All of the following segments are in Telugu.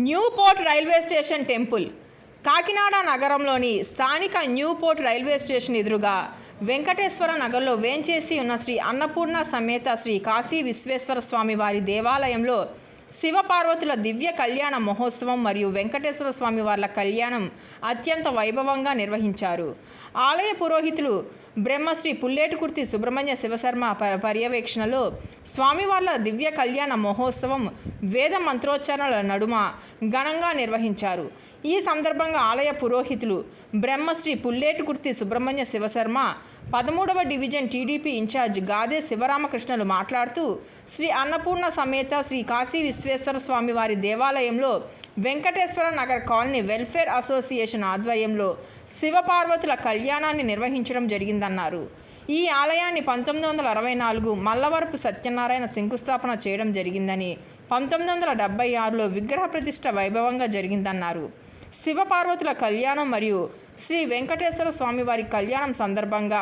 Newport railway station temple Kakinada నగరంలోని స్థానిక న్యూపోర్ట్ రైల్వే స్టేషన్ ఎదురుగా వెంకటేశ్వర నగర్లో వేంచేసి ఉన్న శ్రీ అన్నపూర్ణ సమేత శ్రీ కాశీ విశ్వేశ్వర స్వామి వారి దేవాలయంలో శివపార్వతుల దివ్య కళ్యాణ మహోత్సవం మరియు వెంకటేశ్వర స్వామి వార్ల కళ్యాణం అత్యంత వైభవంగా నిర్వహించారు. ఆలయ పురోహితులు బ్రహ్మశ్రీ పుల్లేటికుర్తి సుబ్రహ్మణ్య శివశర్మ పర్యవేక్షణలో స్వామివార్ల దివ్య కళ్యాణ మహోత్సవం వేద మంత్రోచ్చారణల నడుమ ఘనంగా నిర్వహించారు. ఈ సందర్భంగా ఆలయ పురోహితులు బ్రహ్మశ్రీ పుల్లేటికుర్తి సుబ్రహ్మణ్య శివశర్మ 13వ డివిజన్ టీడీపీ ఇన్ఛార్జ్ గాదే శివరామకృష్ణలు మాట్లాడుతూ శ్రీ అన్నపూర్ణ సమేత శ్రీ కాశీ విశ్వేశ్వర స్వామి వారి దేవాలయంలో Venkateswara Nagar colony welfare association ఆధ్వర్యంలో శివపార్వతుల కళ్యాణాన్ని నిర్వహించడం జరిగిందన్నారు. ఈ ఆలయాన్ని 1964 మల్లవరపు సత్యనారాయణ శంకుస్థాపన చేయడం జరిగిందని, 1976లో విగ్రహ ప్రతిష్ఠ వైభవంగా జరిగిందన్నారు. శివపార్వతుల కళ్యాణం మరియు శ్రీ వెంకటేశ్వర స్వామివారి కళ్యాణం సందర్భంగా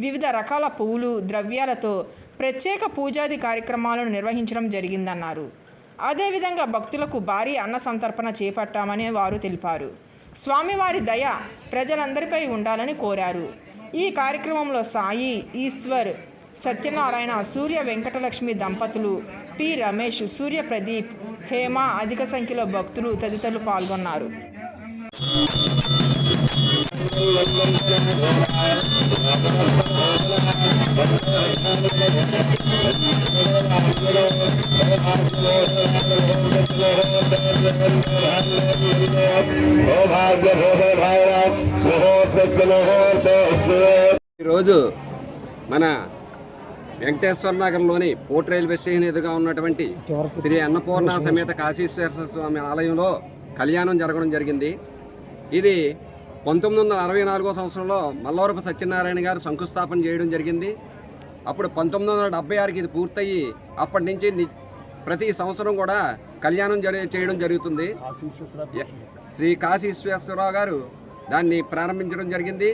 వివిధ రకాల పువ్వులు, ద్రవ్యాలతో ప్రత్యేక పూజాది కార్యక్రమాలను నిర్వహించడం జరిగిందన్నారు. అదేవిధంగా భక్తులకు భారీ అన్న సంతర్పణ చేపట్టామని వారు తెలిపారు. స్వామివారి దయ ప్రజలందరిపై ఉండాలని కోరారు. ఈ కార్యక్రమంలో సాయి, ఈశ్వర్, సత్యనారాయణ, సూర్య వెంకటలక్ష్మి దంపతులు, పి రమేష్, సూర్య ప్రదీప్, హేమ, అధిక సంఖ్యలో భక్తులు తదితరులు పాల్గొన్నారు. ఈరోజు మన వెంకటేశ్వర నగర్లోని పోర్ట్ రైల్వే స్టేషన్ ఎదురుగా ఉన్నటువంటి శ్రీ అన్నపూర్ణ సమేత కాశీశ్వేశ్వర స్వామి ఆలయంలో కళ్యాణం జరగడం జరిగింది. ఇది 1964 సంవత్సరంలో మల్లవరపు సత్యనారాయణ గారు శంకుస్థాపన చేయడం జరిగింది. అప్పుడు 1976కి ఇది పూర్తయి అప్పటి నుంచి ప్రతి సంవత్సరం కూడా కళ్యాణం చేయడం జరుగుతుంది. శ్రీ కాశీ విశ్వేశ్వరరావు గారు దాన్ని ప్రారంభించడం జరిగింది.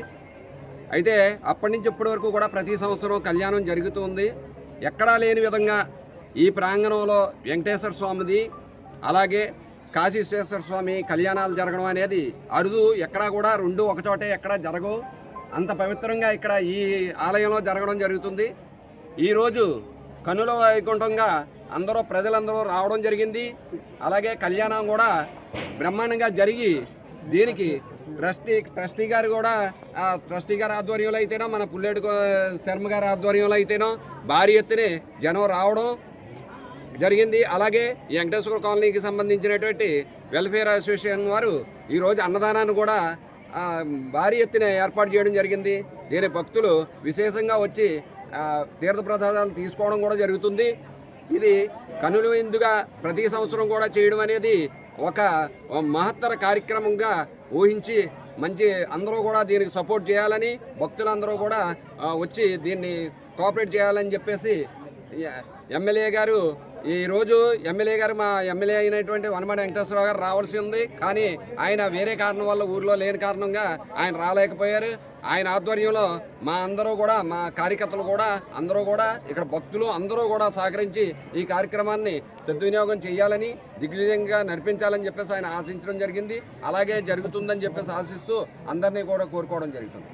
అయితే అప్పటి నుంచి ఇప్పటి వరకు కూడా ప్రతి సంవత్సరం కళ్యాణం జరుగుతుంది. ఎక్కడా లేని విధంగా ఈ ప్రాంగణంలో వెంకటేశ్వర స్వామిది అలాగే కాశీ విశ్వేశ్వర స్వామి కళ్యాణాలు జరగడం అనేది అరుదు. ఎక్కడా కూడా రెండు ఒకచోటే ఎక్కడా జరగవు. అంత పవిత్రంగా ఇక్కడ ఈ ఆలయంలో జరగడం జరుగుతుంది. ఈరోజు కనుల వైకుంఠంగా ప్రజలందరూ రావడం జరిగింది. అలాగే కళ్యాణం కూడా బ్రహ్మాండంగా జరిగి దీనికి ట్రస్టీ గారు కూడా ట్రస్టీ గారి ఆధ్వర్యంలో అయితేనో మన పుల్లేటి శర్మ గారి ఆధ్వర్యంలో అయితేనో భారీ ఎత్తున జనం రావడం జరిగింది. అలాగే ఈ వెంకటేశ్వర కాలనీకి సంబంధించినటువంటి వెల్ఫేర్ అసోసియేషన్ వారు ఈరోజు అన్నదానాన్ని కూడా భారీ ఎత్తున ఏర్పాటు చేయడం జరిగింది. దీని భక్తులు విశేషంగా వచ్చి తీర్థప్రసాదాలు తీసుకోవడం కూడా జరుగుతుంది. ఇది కనుల విందుగా ప్రతి సంవత్సరం కూడా చేయడం అనేది ఒక మహత్తర కార్యక్రమంగా ఊహించి మంచి అందరూ కూడా దీనికి సపోర్ట్ చేయాలని, భక్తులందరూ కూడా వచ్చి దీన్ని కోఆపరేట్ చేయాలని చెప్పేసి ఎమ్మెల్యే గారు ఈరోజు మా ఎమ్మెల్యే అయినటువంటి వనమాడి వెంకటేశ్వరరావు గారు రావాల్సి ఉంది. కానీ ఆయన వేరే కారణం వల్ల ఊర్లో లేని కారణంగా ఆయన రాలేకపోయారు. ఆయన ఆధ్వర్యంలో మా కార్యకర్తలు కూడా అందరూ కూడా ఇక్కడ భక్తులు అందరూ కూడా సహకరించి ఈ కార్యక్రమాన్ని సద్వినియోగం చేయాలని, దిగ్విజయంగా నడిపించాలని చెప్పేసి ఆయన ఆశించడం జరిగింది. అలాగే జరుగుతుందని చెప్పేసి ఆశిస్తూ అందరినీ కూడా కోరుకోవడం జరుగుతుంది.